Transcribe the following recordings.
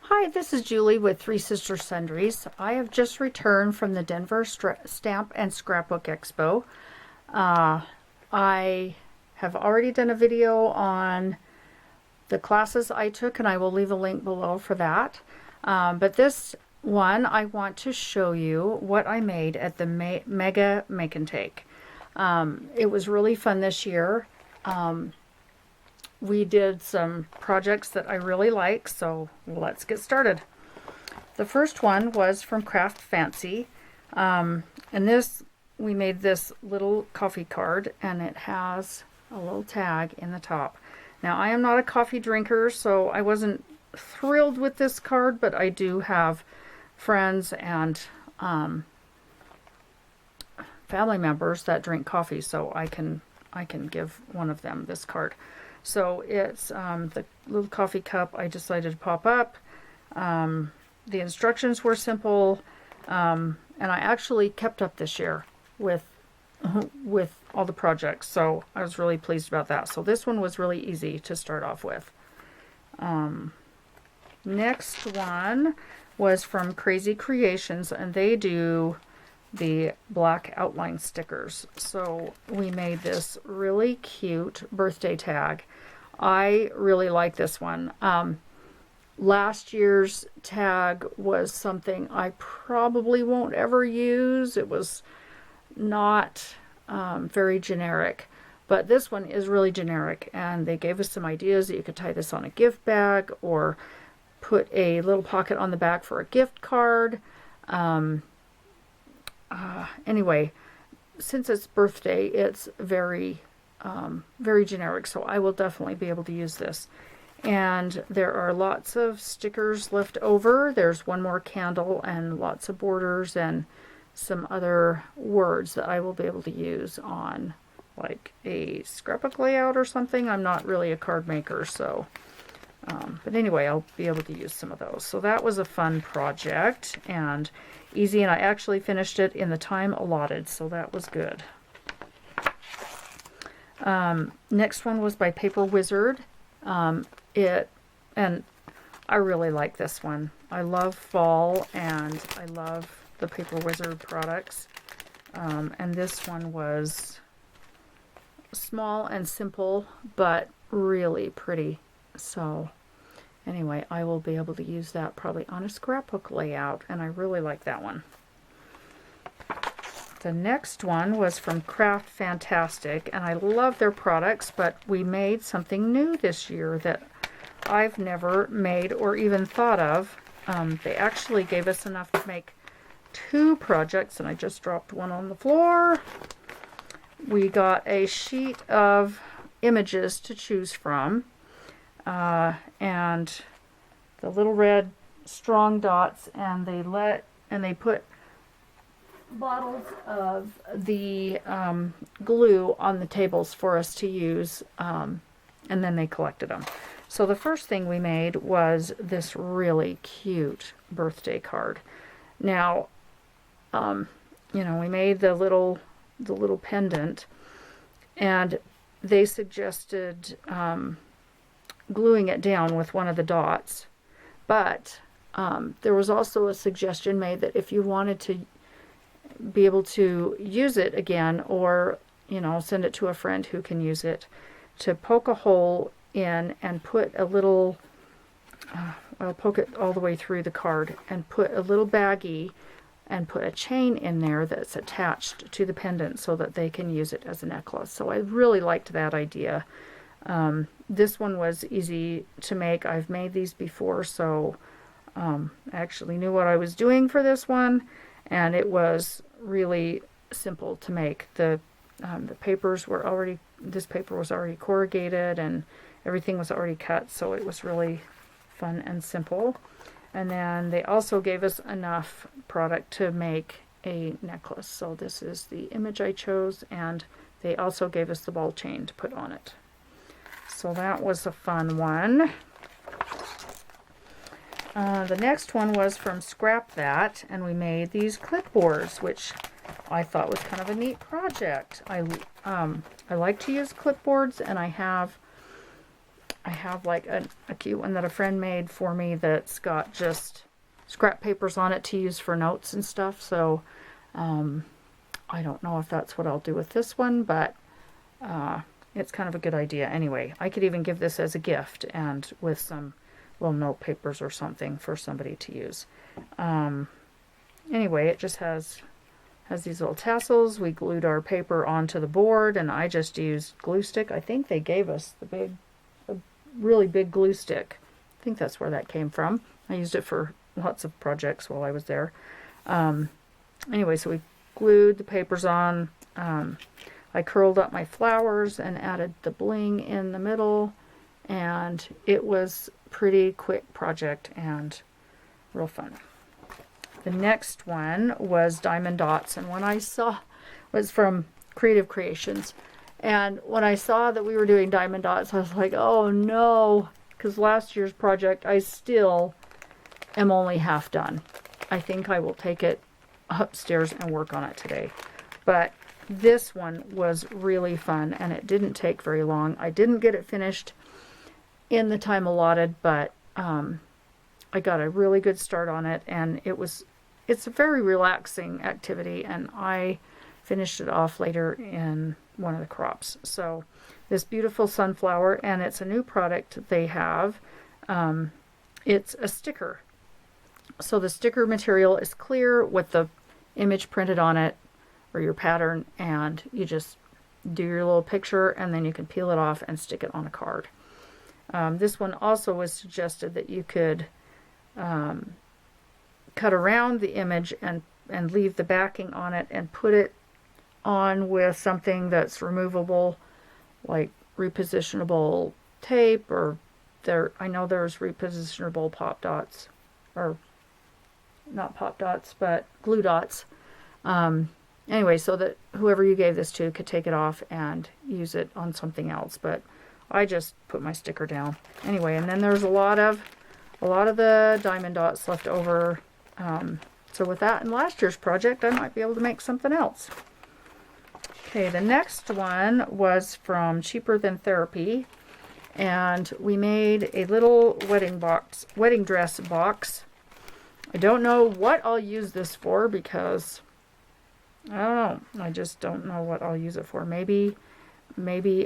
Hi, this is Julie with Three Sisters Sundries. I have just returned from the Denver Stamp and Scrapbook Expo. I have already done a video on the classes I took, and I will leave a link below for that. But this one, I want to show you what I made at the Mega Make and Take. It was really fun this year. We did some projects that I really like, so let's get started. The first one was from Kraft Fancy, and we made this little coffee card, and it has a little tag in the top. Now, I am not a coffee drinker, so I wasn't thrilled with this card, but I do have friends and family members that drink coffee, so I can give one of them this card. So it's the little coffee cup I decided to pop up. The instructions were simple, and I actually kept up this year with all the projects, so I was really pleased about that. So this one was really easy to start off with. Next one was from Crazy Creations, and they do the black outline stickers. So we made this really cute birthday tag. I really like this one. Last year's tag was something I probably won't ever use. It was not very generic, but this one is really generic, and they gave us some ideas that you could tie this on a gift bag or put a little pocket on the back for a gift card. Anyway, since it's birthday, it's very generic, so I will definitely be able to use this. And there are lots of stickers left over. There's one more candle and lots of borders and some other words that I will be able to use on like a scrapbook layout or something. I'm not really a card maker, so but anyway, I'll be able to use some of those. So that was a fun project and easy, and I actually finished it in the time allotted, so that was good. Next one was by Paper Wizard. And I really like this one. I love fall, and I love the Paper Wizard products. And this one was small and simple, but really pretty. So anyway, I will be able to use that probably on a scrapbook layout, and I really like that one. The next one was from Kraft Fantastic, and I love their products, but we made something new this year that I've never made or even thought of. They actually gave us enough to make 2 projects, and I just dropped one on the floor. We got a sheet of images to choose from, and the little red strong dots, and they put bottles of the glue on the tables for us to use, and then they collected them. So the first thing we made was this really cute birthday card. Now, we made the little pendant, and they suggested gluing it down with one of the dots, but there was also a suggestion made that if you wanted to be able to use it again, or send it to a friend who can use it, to poke a hole in and put a little poke it all the way through the card and put a little baggie and put a chain in there that's attached to the pendant so that they can use it as a necklace. So I really liked that idea. This one was easy to make. I've made these before, so I actually knew what I was doing for this one, and it was really simple to make. The papers were already, this paper was already corrugated, and everything was already cut, so it was really fun and simple. And then they also gave us enough product to make a necklace. So this is the image I chose, and they also gave us the ball chain to put on it. So that was a fun one. The next one was from Scrap That, and we made these clipboards, which I thought was kind of a neat project. I like to use clipboards, and I have I have like a cute one that a friend made for me that's got just scrap papers on it to use for notes and stuff. So I don't know if that's what I'll do with this one, but it's kind of a good idea. Anyway, I could even give this as a gift and with some little note papers or something for somebody to use. Anyway, it just has these little tassels. We glued our paper onto the board, and I just used glue stick. I think they gave us a really big glue stick. I think that's where that came from. I used it for lots of projects while I was there. Anyway, so we glued the papers on. I curled up my flowers and added the bling in the middle, and it was a pretty quick project and real fun. The next one was diamond dots, and when I saw was from Creative Creations, and when I saw that we were doing diamond dots, I was like, oh no, because last year's project I still am only half done. I think I will take it upstairs and work on it today. But this one was really fun, and it didn't take very long. I didn't get it finished in the time allotted, but I got a really good start on it, and it's a very relaxing activity, and I finished it off later in one of the crops. So this beautiful sunflower, and it's a new product they have. It's a sticker. So the sticker material is clear with the image printed on it, or your pattern, and you just do your little picture, and then you can peel it off and stick it on a card. This one also was suggested that you could cut around the image and leave the backing on it and put it on with something that's removable, like repositionable tape, or I know there's repositionable pop dots, or not pop dots, but glue dots. Anyway, so that whoever you gave this to could take it off and use it on something else, but I just put my sticker down. Anyway, and then there's a lot of the diamond dots left over. So with that and last year's project, I might be able to make something else. Okay, the next one was from Cheaper Than Therapy, and we made a little wedding dress box. I don't know what I'll use this for, because I don't know. I just don't know what I'll use it for. Maybe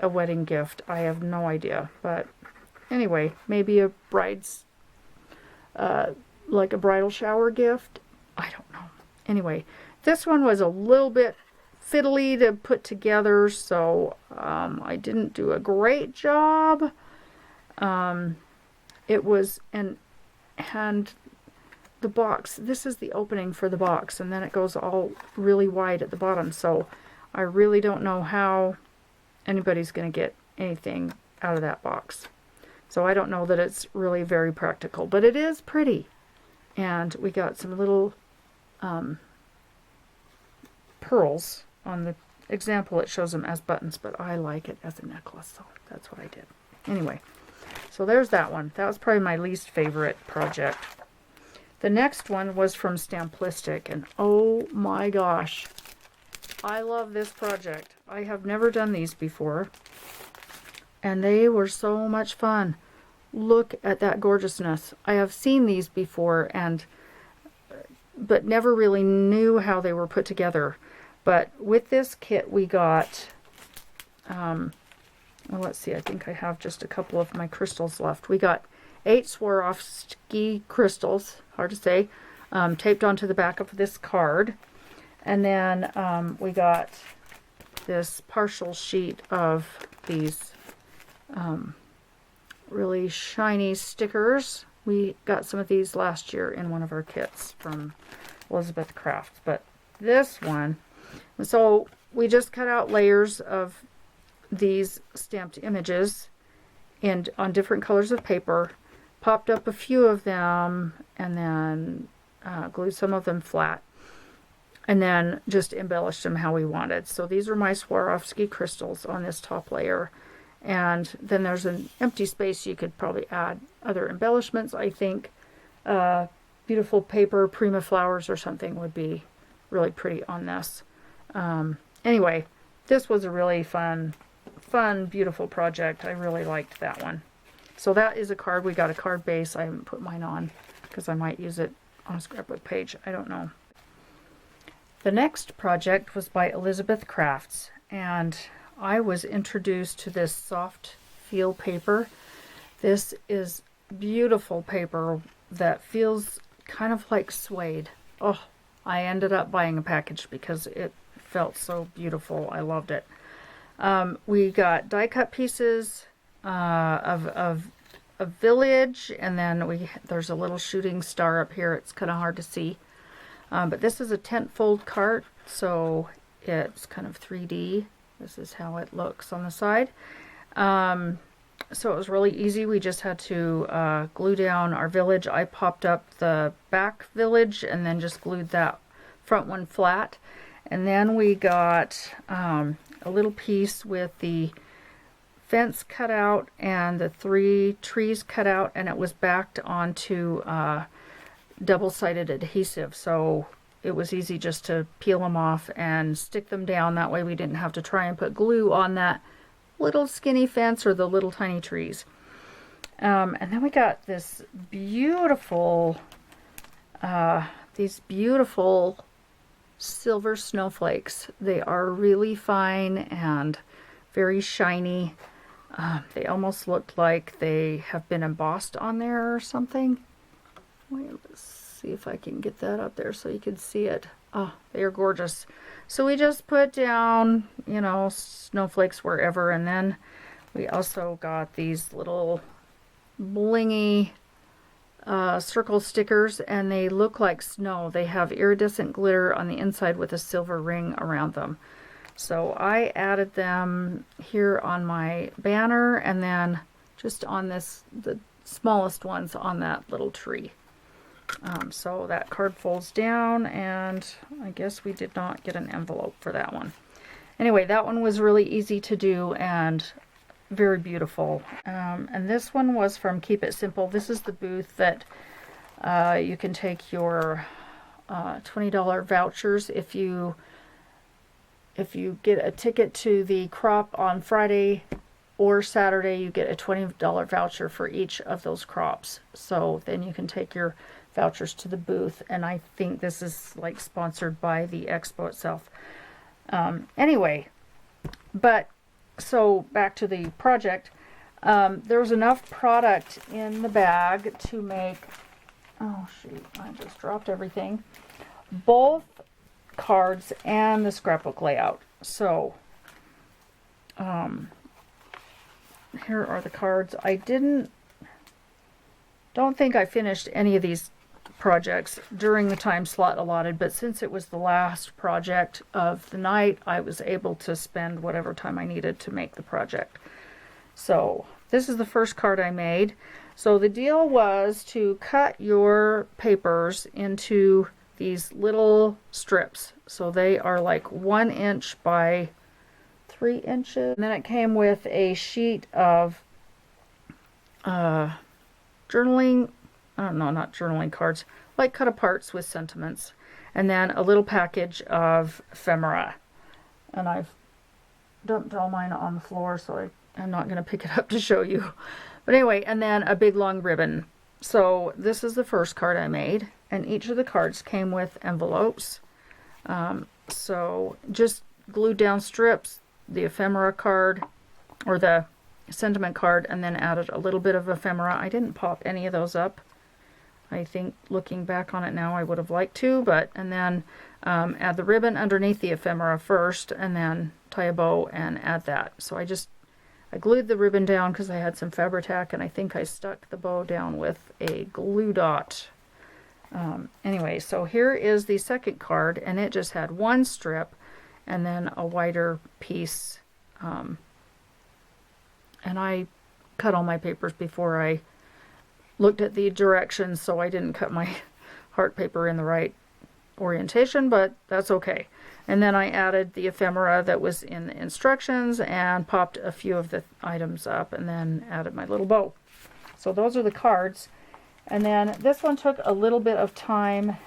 a wedding gift. I have no idea. But anyway, maybe a bride's, like a bridal shower gift. I don't know. Anyway, this one was a little bit fiddly to put together, so I didn't do a great job. It was, and the box, this is the opening for the box, and then it goes all really wide at the bottom, so I really don't know how anybody's going to get anything out of that box. So I don't know that it's really very practical, but it is pretty. And we got some little pearls. On the example it shows them as buttons, but I like it as a necklace, so that's what I did. Anyway, so there's that one. That was probably my least favorite project. The next one was from Stamplistic, and oh my gosh, I love this project. I have never done these before, and they were so much fun. Look at that gorgeousness. I have seen these before, but never really knew how they were put together. But with this kit we got, well, let's see, I think I have just a couple of my crystals left. We got 8 Swarovski crystals, hard to say, taped onto the back of this card. And then we got this partial sheet of these really shiny stickers. We got some of these last year in one of our kits from Elizabeth Kraft. But this one, so we just cut out layers of these stamped images on different colors of paper, popped up a few of them, and then glued some of them flat, and then just embellished them how we wanted. So these are my Swarovski crystals on this top layer, and then there's an empty space. You could probably add other embellishments. I think beautiful paper, Prima flowers or something would be really pretty on this. Anyway, this was a really fun, beautiful project. I really liked that one. So that is a card. We got a card base. I haven't put mine on because I might use it on a scrapbook page. I don't know. The next project was by Elizabeth Crafts, and I was introduced to this soft feel paper. This is beautiful paper that feels kind of like suede. Oh, I ended up buying a package because it felt so beautiful. I loved it. We got die cut pieces of a village, and then there's a little shooting star up here. It's kind of hard to see. But this is a tent fold cart, so it's kind of 3D. This is how it looks on the side. So it was really easy. We just had to glue down our village. I popped up the back village and then just glued that front one flat. And then we got a little piece with the fence cut out and the 3 trees cut out, and it was backed onto double-sided adhesive. So it was easy just to peel them off and stick them down. That way we didn't have to try and put glue on that little skinny fence or the little tiny trees. And then we got this beautiful, these beautiful silver snowflakes. They are really fine and very shiny. They almost looked like they have been embossed on there or something. Wait, let's see if I can get that up there so you can see it. Oh, they are gorgeous. So we just put down, you know, snowflakes wherever, and then we also got these little blingy circle stickers, and they look like snow. They have iridescent glitter on the inside with a silver ring around them. So I added them here on my banner, and then just on this, the smallest ones on that little tree. So that card folds down, and I guess we did not get an envelope for that one. Anyway, that one was really easy to do and very beautiful. And this one was from Keep It Simple. This is the booth that you can take your $20 vouchers. If you get a ticket to the crop on Friday or Saturday, you get a $20 voucher for each of those crops. So then you can take your vouchers to the booth, and I think this is like sponsored by the expo itself. Anyway, but so back to the project. There was enough product in the bag to make, oh shoot, I just dropped everything, both cards and the scrapbook layout. So here are the cards. I don't think I finished any of these projects during the time slot allotted, but since it was the last project of the night, I was able to spend whatever time I needed to make the project. So this is the first card I made. So the deal was to cut your papers into these little strips. So they are like 1 inch by 3 inches. And then it came with a sheet of journaling, no, not journaling cards, like cut aparts with sentiments, and then a little package of ephemera. And I've dumped all mine on the floor, so I'm not going to pick it up to show you. But anyway, and then a big long ribbon. So this is the first card I made, and each of the cards came with envelopes. So just glued down strips, the ephemera card, or the sentiment card, and then added a little bit of ephemera. I didn't pop any of those up. I think looking back on it now I would have liked to, but, and then add the ribbon underneath the ephemera first, and then tie a bow and add that. So I glued the ribbon down because I had some Fabri-Tac, and I think I stuck the bow down with a glue dot. Anyway, so here is the second card, and it just had one strip and then a wider piece. And I cut all my papers before I looked at the directions, so I didn't cut my heart paper in the right orientation, but that's okay. And then I added the ephemera that was in the instructions and popped a few of the items up, and then added my little bow. So those are the cards. And then this one took a little bit of time,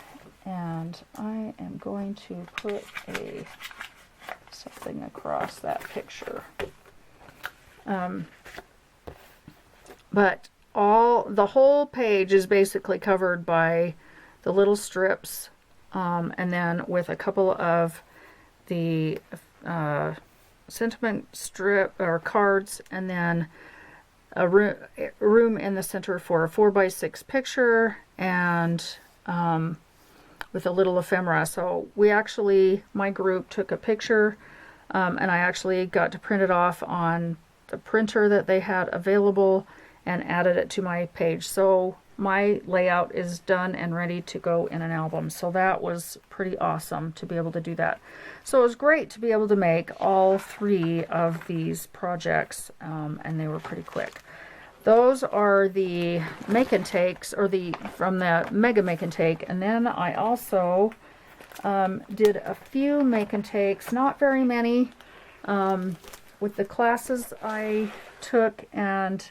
and I am going to put something across that picture. but the whole page is basically covered by the little strips, and then with a couple of the sentiment strip or cards, and then a room in the center for a 4x6 picture, and with a little ephemera. So my group took a picture, and I actually got to print it off on the printer that they had available and added it to my page. So my layout is done and ready to go in an album. So that was pretty awesome to be able to do that. So it was great to be able to make all 3 of these projects, and they were pretty quick. Those are the make and takes, or from the Mega Make and Take. And then I also did a few make and takes, not very many, with the classes I took and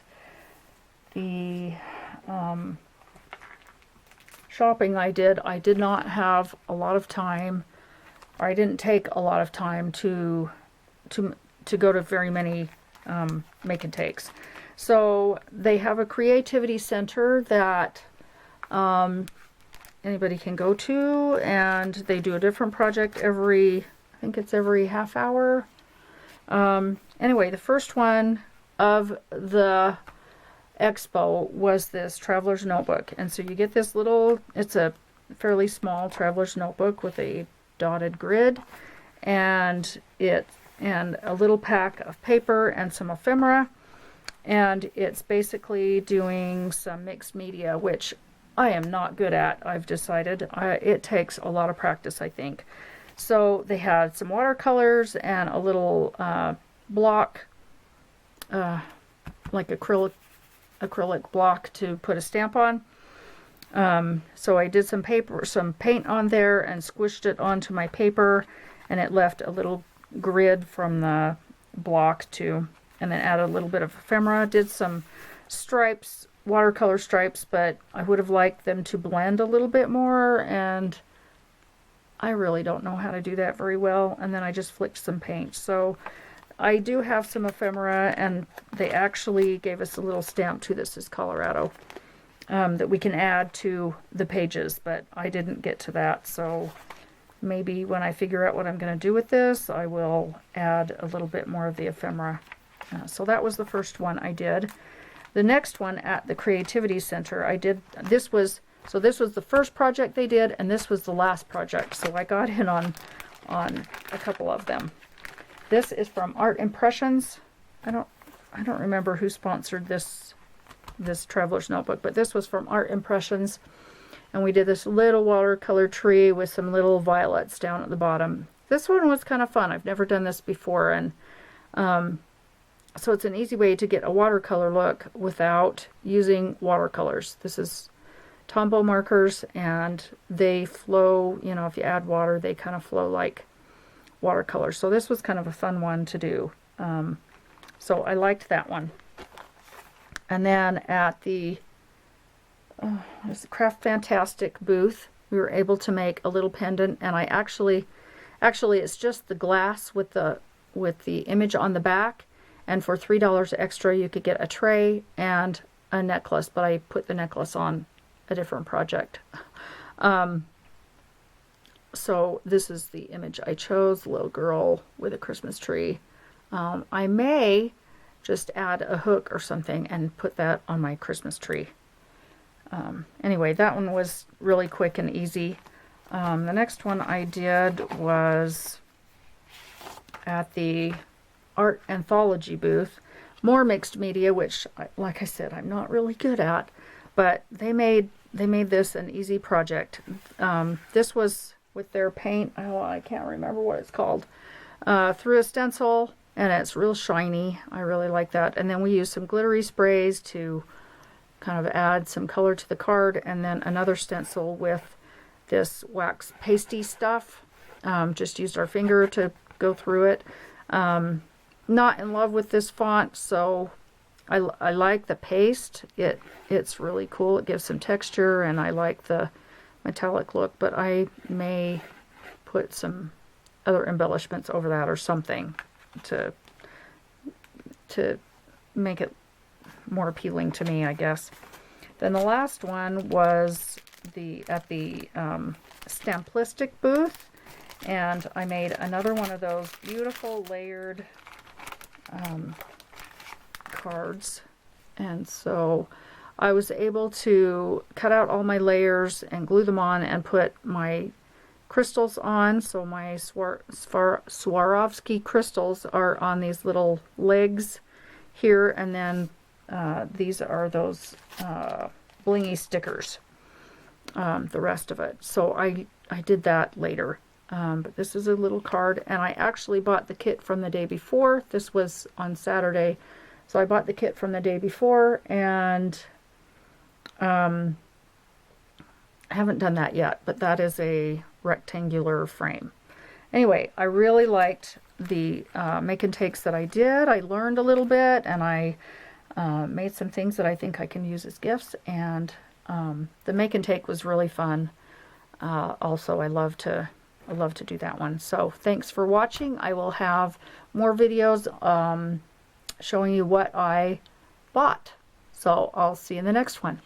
the shopping I did. I did not have a lot of time, or I didn't take a lot of time to go to very many make and takes. So they have a creativity center that anybody can go to, and they do a different project I think it's every half hour. Anyway, the first one of the expo was this traveler's notebook. And so you get this it's a fairly small traveler's notebook with a dotted grid, and a little pack of paper and some ephemera. And it's basically doing some mixed media, which I am not good at, I've decided. It takes a lot of practice, I think. So they had some watercolors and a little block, like acrylic block to put a stamp on. So I did some paint on there and squished it onto my paper, and it left a little grid from the block and then added a little bit of ephemera. Did some stripes, watercolor stripes, but I would have liked them to blend a little bit more, and I really don't know how to do that very well. And then I just flicked some paint. So I do have some ephemera, and they actually gave us a little stamp too. This is Colorado, that we can add to the pages, but I didn't get to that. So maybe when I figure out what I'm going to do with this, I will add a little bit more of the ephemera. So that was the first one I did. The next one at the Creativity Center, this was the first project they did, and this was the last project. So I got in on a couple of them. This is from Art Impressions. I don't remember who sponsored this traveler's notebook, but this was from Art Impressions, and we did this little watercolor tree with some little violets down at the bottom. This one was kind of fun. I've never done this before, and so it's an easy way to get a watercolor look without using watercolors. This is Tombow markers, and they flow, if you add water, they kind of flow like watercolors. So this was kind of a fun one to do. So I liked that one. And then at the Kraft Fantastic booth, we were able to make a little pendant, and I actually it's just the glass with the image on the back, and for $3 extra you could get a tray and a necklace, but I put the necklace on a different project. So this is the image I chose, the little girl with a Christmas tree. I may just add a hook or something and put that on my Christmas tree. Anyway, that one was really quick and easy. The next one I did was at the Art Anthology booth. More mixed media, which, like I said, I'm not really good at, but they made this an easy project. This was with their paint, I can't remember what it's called, through a stencil, and it's real shiny. I really like that. And then we used some glittery sprays to kind of add some color to the card, and then another stencil with this wax pasty stuff. Just used our finger to go through it. Not in love with this font, so I like the paste. It's really cool. It gives some texture, and I like the metallic look, but I may put some other embellishments over that or something to make it more appealing to me, I guess. Then the last one was at the Stamplistic booth, and I made another one of those beautiful layered cards. And so I was able to cut out all my layers and glue them on and put my crystals on. So my Swarovski crystals are on these little legs here, and then these are those blingy stickers, the rest of it. So I did that later. But this is a little card, and I actually bought the kit from the day before. This was on Saturday, so I bought the kit from the day before, and I haven't done that yet, but that is a rectangular frame. Anyway, I really liked the make and takes that I did. I learned a little bit, and I made some things that I think I can use as gifts, and the make and take was really fun. Also, I love to do that one. So thanks for watching. I will have more videos showing you what I bought. So I'll see you in the next one.